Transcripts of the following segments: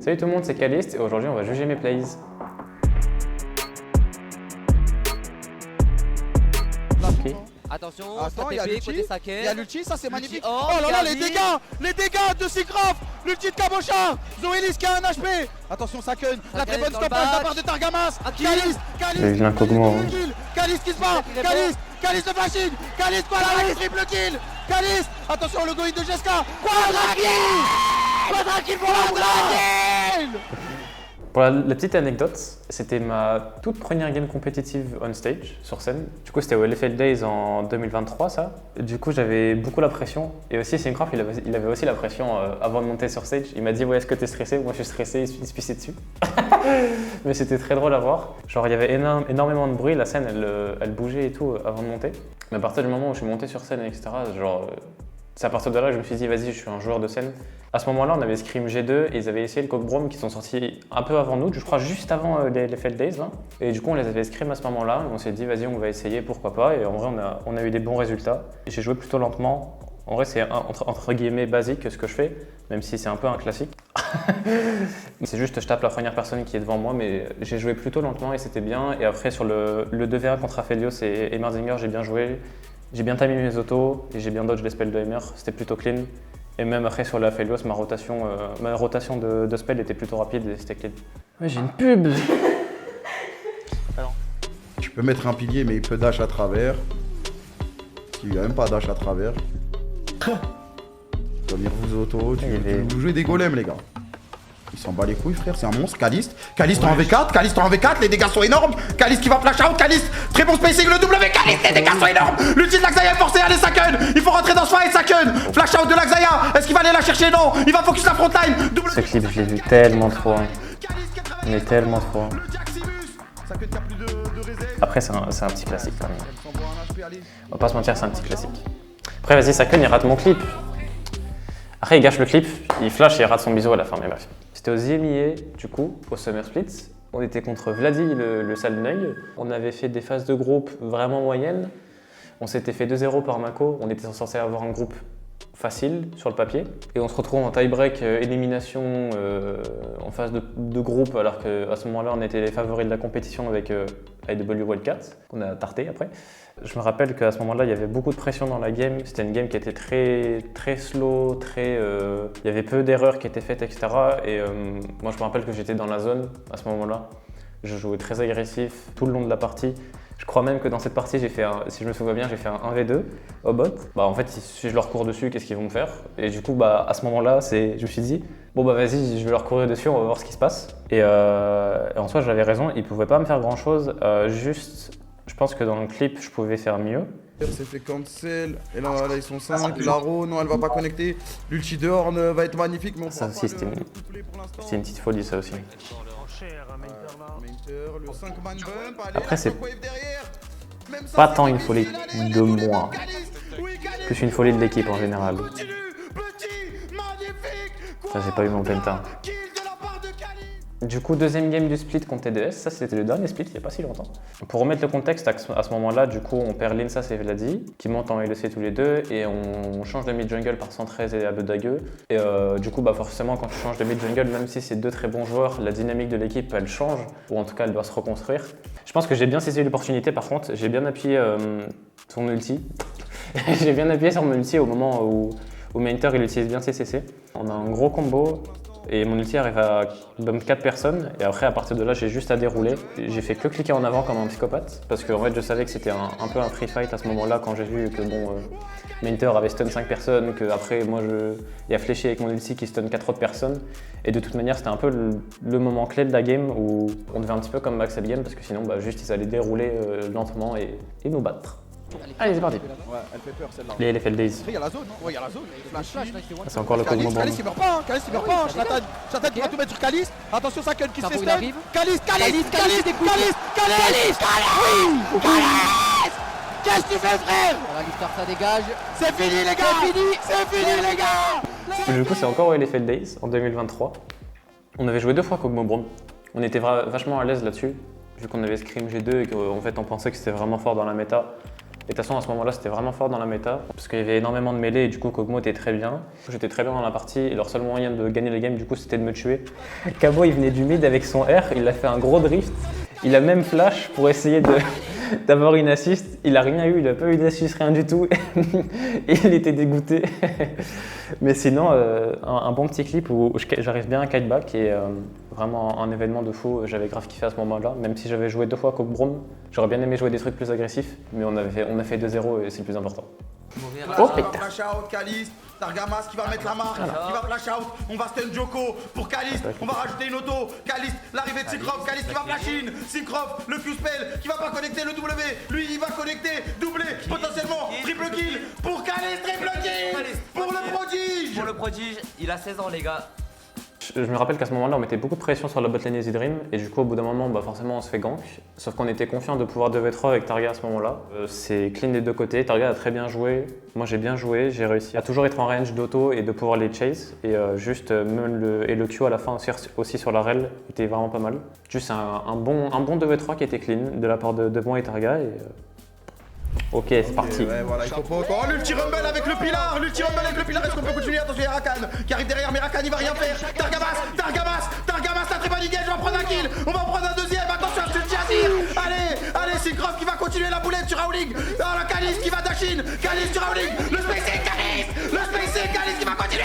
Salut tout le monde, c'est Caliste et aujourd'hui on va juger mes plays. Okay. Attention, attends, il y a l'ulti, ça c'est magnifique. Oh là là, les dégâts de Sigraf, l'ulti de Cabochard, Zoélis qui a un HP. Attention Saken, la très bonne stoppage de la part de Targamas. Caliste qui se bat, Caliste de flashing, Caliste quoi là, triple kill, Caliste, attention le go-in de Jeska, quadra kill pour la kill. Pour la petite anecdote, c'était ma toute première game compétitive on stage, sur scène. Du coup, c'était au LFL Days en 2023, ça. Et du coup, j'avais beaucoup la pression. Et aussi, Syncraft, il avait aussi la pression avant de monter sur stage. Il m'a dit « Ouais, est-ce que t'es stressé ?» Moi, je suis stressé, il se pissait dessus. Mais c'était très drôle à voir. Genre, il y avait énormément de bruit, la scène, elle bougeait et tout avant de monter. Mais à partir du moment où je suis monté sur scène, etc., genre... C'est à partir de là que je me suis dit, vas-y, je suis un joueur de scène. À ce moment-là, on avait Scream G2 et ils avaient essayé le Cockbrom qui sont sortis un peu avant nous, je crois juste avant les Feld Days. Là. Et du coup, on les avait Scream à ce moment-là. On s'est dit, vas-y, on va essayer, pourquoi pas. Et en vrai, on a eu des bons résultats. J'ai joué plutôt lentement. En vrai, c'est entre guillemets basique ce que je fais, même si c'est un peu un classique. C'est juste, je tape la première personne qui est devant moi, mais j'ai joué plutôt lentement et c'était bien. Et après, sur le 2v1 contre Aphelios et Emerzinger, j'ai bien joué. J'ai bien timé mes autos et j'ai bien dodge les spells de Emer, c'était plutôt clean. Et même après sur la Aphelios, ma rotation de spell était plutôt rapide et c'était clean. Ouais, j'ai une pub. Alors. Tu peux mettre un pilier mais il peut dash à travers. Il n'y a même pas dash à travers. Tenir vos autos, vous jouez des golems les gars. Il s'en bat les couilles frère, c'est un monstre. Caliste en V4, les dégâts sont énormes. Caliste qui va flash out, Caliste, très bon spacing, le W, Caliste, les dégâts sont énormes. L'ulti de Laxaya est forcé, allez Saken, il faut rentrer dans ce fight, Saken. Flash out de Laxaya, est-ce qu'il va aller la chercher? Non, il va focus la frontline. Ce clip, je l'ai vu tellement de fois. Mais tellement de fois. Après, c'est un petit classique quand même. On va pas se mentir, c'est un petit classique. Après, vas-y, Saken, il rate mon clip. Après, il gâche le clip, il flash et il rate son bisou à la fin, mais bref. C'était aux IMIA, du coup, au Summer Splits. On était contre Vladi, le sale Nug. On avait fait des phases de groupe vraiment moyennes. On s'était fait 2-0 par Mako. On était censé avoir un groupe facile sur le papier. Et on se retrouve en tie-break, élimination en phase de groupe, alors qu'à ce moment-là, on était les favoris de la compétition avec IW Wildcats, qu'on a tarté après. Je me rappelle qu'à ce moment-là, il y avait beaucoup de pression dans la game. C'était une game qui était très slow, il y avait peu d'erreurs qui étaient faites, etc. Et moi, je me rappelle que j'étais dans la zone à ce moment-là. Je jouais très agressif tout le long de la partie. Je crois même que dans cette partie, si je me souviens bien, j'ai fait un 1v2 au bot. Bah, en fait, si je leur cours dessus, qu'est-ce qu'ils vont me faire? Et du coup, bah, à ce moment-là, je me suis dit, bon bah vas-y, je vais leur courir dessus, on va voir ce qui se passe. Et en soi, j'avais raison, ils pouvaient pas me faire grand-chose. Juste, je pense que dans le clip, je pouvais faire mieux. C'est fait cancel, et là ils sont 5, Laro, non elle va pas connecter. L'ulti de Horn va être magnifique, mais on ça aussi, c'était une petite folie, ça aussi. Après, c'est pas tant une folie de moi, plus une folie de l'équipe en général. Ça, j'ai pas eu mon penta. Du coup, deuxième game du split contre TDS, ça c'était le dernier split il n'y a pas si longtemps. Pour remettre le contexte, à ce moment-là, du coup, on perd Linsas et Vladi, qui montent en LEC tous les deux, et on change de mid-jungle par 113 et Abedague. Et du coup, bah forcément, quand tu changes de mid-jungle, même si c'est deux très bons joueurs, la dynamique de l'équipe, elle change, ou en tout cas, elle doit se reconstruire. Je pense que j'ai bien saisi l'opportunité, par contre, j'ai bien appuyé son ulti. J'ai bien appuyé sur mon ulti au moment où Mainter il utilise bien CCC. On a un gros combo. Et mon ulti arrive à bump 4 personnes et après à partir de là j'ai juste à dérouler. J'ai fait que cliquer en avant comme un psychopathe parce qu'en fait je savais que c'était un peu un free fight à ce moment là quand j'ai vu que bon Mainter avait stun 5 personnes, que après moi il y a fléché avec mon ulti qui stun 4 autres personnes et de toute manière c'était un peu le moment clé de la game où on devait un petit peu comme Max le game parce que sinon bah, juste ils allaient dérouler lentement et nous battre. Allez, c'est parti. Ouais, elle fait peur celle-là. Les LFL Days. Il y a la zone, ouais, il y a la zone. C'est encore le Cosmo Bomb. Caliste il meurt pas, Caliste il meurt pas. Chatad qui va tout mettre sur Caliste. Attention, Saken qui se fait stun. Caliste Oui, qu'est-ce que tu fais frère? Ça dégage. C'est fini les gars. Du coup, c'est encore au LFL Days en 2023. On avait joué 2 fois Kog'Maw Braum. On était vachement à l'aise là-dessus, vu qu'on avait Scream G2 et qu'en fait on pensait que c'était vraiment fort dans la méta. Et de toute façon, à ce moment-là, c'était vraiment fort dans la méta, parce qu'il y avait énormément de mêlées et du coup, Kog'Maw était très bien. J'étais très bien dans la partie et leur seul moyen de gagner la game, du coup, c'était de me tuer. Kabo, il venait du mid avec son R, il a fait un gros drift. Il a même flash pour essayer d'avoir une assist. Il a rien eu, il a pas eu d'assist, rien du tout. Et il était dégoûté. Mais sinon, un bon petit clip où j'arrive bien à kiteback et vraiment un événement de fou. J'avais grave kiffé à ce moment-là. Même si j'avais joué 2 fois Coq Broom, j'aurais bien aimé jouer des trucs plus agressifs. Mais on a fait 2-0 et c'est le plus important. Oh putain. Flash out, Kalist, Targamas qui va mettre la marque, qui va flash out, on va stun Joko pour Kalist, on va rajouter une auto, Kalist, l'arrivée de Syncroft, Kalist qui va flash in, Syncroft, le Q-spell qui va pas connecter le W, lui il va connecter, doublé, potentiellement, triple kill pour Kalist, triple kill pour le prodige. Pour le prodige, il a 16 ans les gars. Je me rappelle qu'à ce moment-là, on mettait beaucoup de pression sur la botlane Easy Dream et du coup, au bout d'un moment, forcément, on se fait gank. Sauf qu'on était confiant de pouvoir 2v3 avec Targa à ce moment-là. C'est clean des deux côtés. Targa a très bien joué. Moi, j'ai bien joué. J'ai réussi à toujours être en range d'auto et de pouvoir les chase. Et même le Q à la fin aussi sur la rel était vraiment pas mal. Juste un bon 2v3 qui était clean de la part de moi et Targa. Ok, c'est parti. Ouais, voilà, il faut pas. Oh, l'ulti-rumble avec le pilar, est-ce qu'on peut continuer? Attention, il y a Rakan qui arrive derrière, mais Rakan il va rien faire. Targamas, la très bonne engage, on va prendre un kill, on va en prendre un deuxième, attention, c'est Jazir. Allez, Syncroft qui va continuer la boulette sur Howling. Oh, la Kalist qui va dash in, Kalist sur Howling, le spacing, Kalist qui va continuer.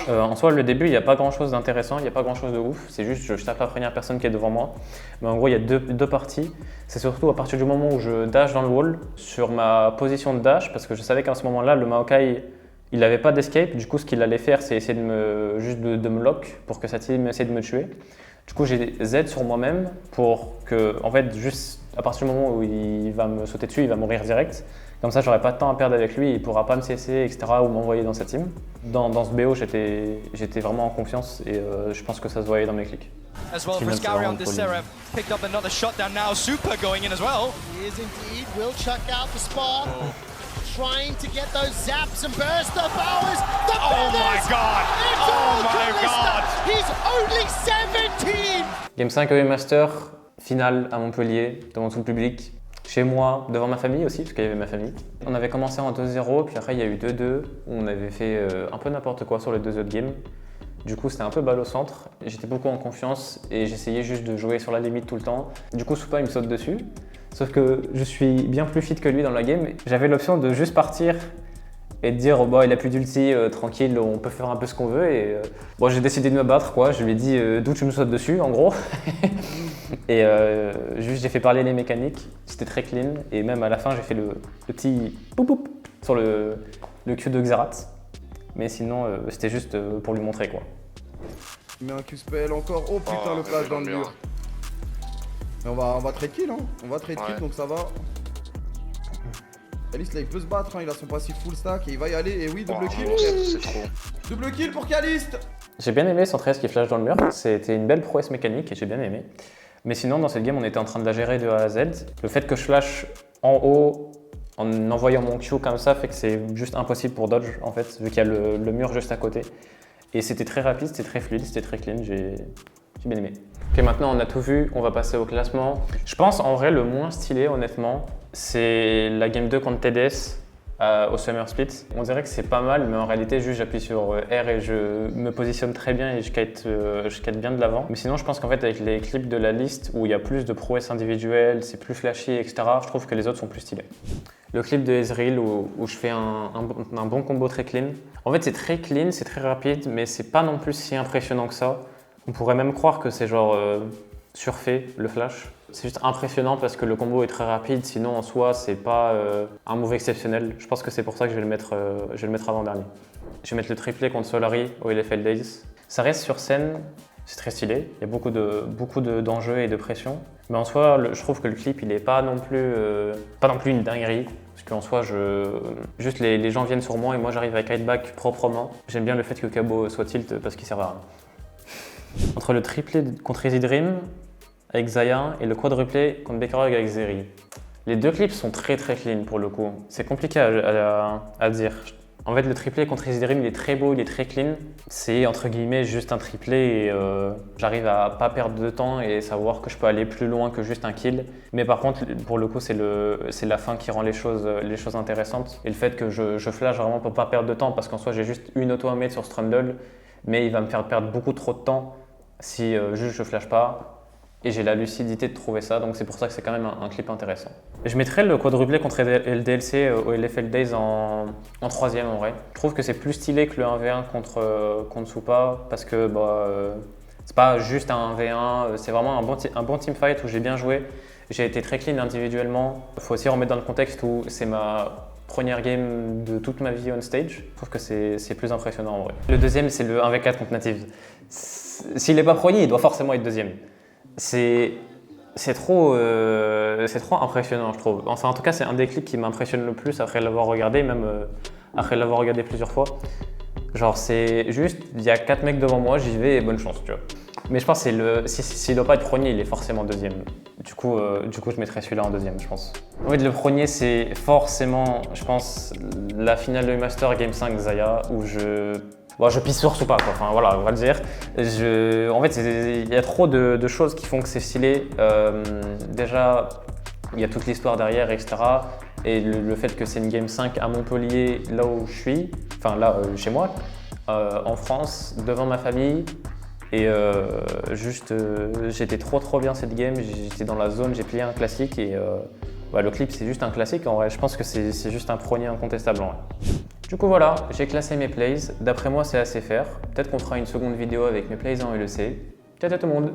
En soi, le début, il n'y a pas grand chose d'intéressant, il n'y a pas grand chose de ouf. C'est juste je tape la première personne qui est devant moi. Mais en gros, il y a deux parties. C'est surtout à partir du moment où je dash dans le wall, sur ma position de dash, parce que je savais qu'à ce moment-là, le Maokai, il n'avait pas d'escape. Du coup, ce qu'il allait faire, c'est essayer de me lock pour que sa team essaie de me tuer. Du coup, j'ai Z sur moi-même pour que, en fait, juste à partir du moment où il va me sauter dessus, il va mourir direct. Comme ça, j'aurai pas de temps à perdre avec lui, il pourra pas me CC, etc. ou m'envoyer dans sa team. Dans ce BO, j'étais vraiment en confiance et je pense que ça se voyait dans mes clics. As well, Frescari on this Seraph picked up another shot down now. Super going in as well. He is indeed. Will chuck out the spot. Trying to get those zaps and burst the powers. The Oh my god! It's Oh all my Kalista. god! He's only 17. Game 5 AOE Master, finale à Montpellier, devant tout le public. Chez moi, devant ma famille aussi, parce qu'il y avait ma famille. On avait commencé en 2-0, puis après il y a eu 2-2, où on avait fait un peu n'importe quoi sur les 2 autres games. Du coup, c'était un peu balle au centre. J'étais beaucoup en confiance et j'essayais juste de jouer sur la limite tout le temps. Du coup, Soupa, il me saute dessus. Sauf que je suis bien plus fit que lui dans la game. J'avais l'option de juste partir et de dire il a plus d'ulti, tranquille, on peut faire un peu ce qu'on veut. Et j'ai décidé de me battre, quoi. Je lui ai dit d'où tu me sautes dessus, en gros. Et juste, j'ai fait parler les mécaniques. C'était très clean. Et même à la fin, j'ai fait le petit poup poup sur le Q de Xerath. Mais sinon, c'était juste pour lui montrer, quoi. Il met un Q-spell encore. Oh putain, le flash dans le mur. Mais on va trade kill, hein. On va trade kill, donc ça va. Kalist là, il peut se battre, hein. Il a son passif full stack et il va y aller. Et oui, double kill. C'est trop. Double kill pour Kalist. J'ai bien aimé 113 qui flash dans le mur. C'était une belle prouesse mécanique et j'ai bien aimé. Mais sinon, dans cette game, on était en train de la gérer de A à Z. Le fait que je flash en haut en envoyant mon Q comme ça fait que c'est juste impossible pour dodge, en fait, vu qu'il y a le mur juste à côté. Et c'était très rapide, c'était très fluide, c'était très clean. J'ai bien aimé. Ok, maintenant on a tout vu, on va passer au classement. Je pense en vrai le moins stylé, honnêtement, c'est la game 2 contre TDS au Summer Split. On dirait que c'est pas mal, mais en réalité, juste j'appuie sur R et je me positionne très bien et je kite bien de l'avant. Mais sinon, je pense qu'en fait, avec les clips de la liste où il y a plus de prouesses individuelles, c'est plus flashy, etc., je trouve que les autres sont plus stylés. Le clip de Ezreal où je fais un bon combo très clean. En fait, c'est très clean, c'est très rapide, mais c'est pas non plus si impressionnant que ça. On pourrait même croire que c'est genre surfait, le flash. C'est juste impressionnant parce que le combo est très rapide, sinon en soi, c'est pas un move exceptionnel. Je pense que c'est pour ça que je vais le mettre avant-dernier. Je vais mettre le triplé contre Solary au LFL Days. Ça reste sur scène, c'est très stylé. Il y a beaucoup d'enjeux et de pression. Mais en soi, je trouve que le clip, il est pas non plus une dinguerie. Parce qu'en soi, juste les gens viennent sur moi et moi j'arrive à kiteback proprement. J'aime bien le fait que Kabo soit tilt parce qu'il sert à rien. Entre le triplé contre Easy Dream avec Xayah et le quadruplé contre Bekarog avec Zeri. Les deux clips sont très très clean pour le coup. C'est compliqué à dire. En fait, le triplé contre Easy Dream, il est très beau, il est très clean. C'est entre guillemets juste un triplé et j'arrive à pas perdre de temps et savoir que je peux aller plus loin que juste un kill. Mais par contre, pour le coup, c'est la fin qui rend les choses intéressantes. Et le fait que je flash vraiment pour pas perdre de temps parce qu'en soi, j'ai juste une auto à mettre sur Strundle, mais il va me faire perdre beaucoup trop de temps si juste je flash pas. Et j'ai la lucidité de trouver ça, donc c'est pour ça que c'est quand même un clip intéressant. Je mettrais le quadruplé contre LDLC au LFL Days en troisième en vrai. Je trouve que c'est plus stylé que le 1v1 contre Supa parce que c'est pas juste un 1v1, c'est vraiment un bon teamfight où j'ai bien joué. J'ai été très clean individuellement. Il faut aussi remettre dans le contexte où c'est ma première game de toute ma vie on stage. Je trouve que c'est plus impressionnant en vrai. Le deuxième, c'est le 1v4 contre Native. S'il n'est pas premier, il doit forcément être deuxième. C'est trop impressionnant, je trouve. Enfin, en tout cas, c'est un des clips qui m'impressionne le plus après l'avoir regardé, même après l'avoir regardé plusieurs fois. Genre, c'est juste, il y a 4 mecs devant moi, j'y vais et bonne chance, tu vois. Mais je pense que s'il doit pas être premier, il est forcément deuxième. Du coup, je mettrais celui-là en deuxième, je pense. En fait, le premier, c'est forcément, je pense, la finale de Master Game 5 Xayah, où je pisse sur Supa, quoi. Enfin voilà, on va le dire. En fait, il y a trop de choses qui font que c'est stylé. Déjà, il y a toute l'histoire derrière, etc. Et le fait que c'est une Game 5 à Montpellier, là où je suis, enfin là, chez moi, en France, devant ma famille. Et j'étais trop bien cette game, j'étais dans la zone, j'ai plié un classique et le clip c'est juste un classique en vrai, je pense que c'est juste un premier incontestable en vrai. Du coup voilà, j'ai classé mes plays, d'après moi c'est assez fair, peut-être qu'on fera une seconde vidéo avec mes plays en LEC. Ciao tout le monde.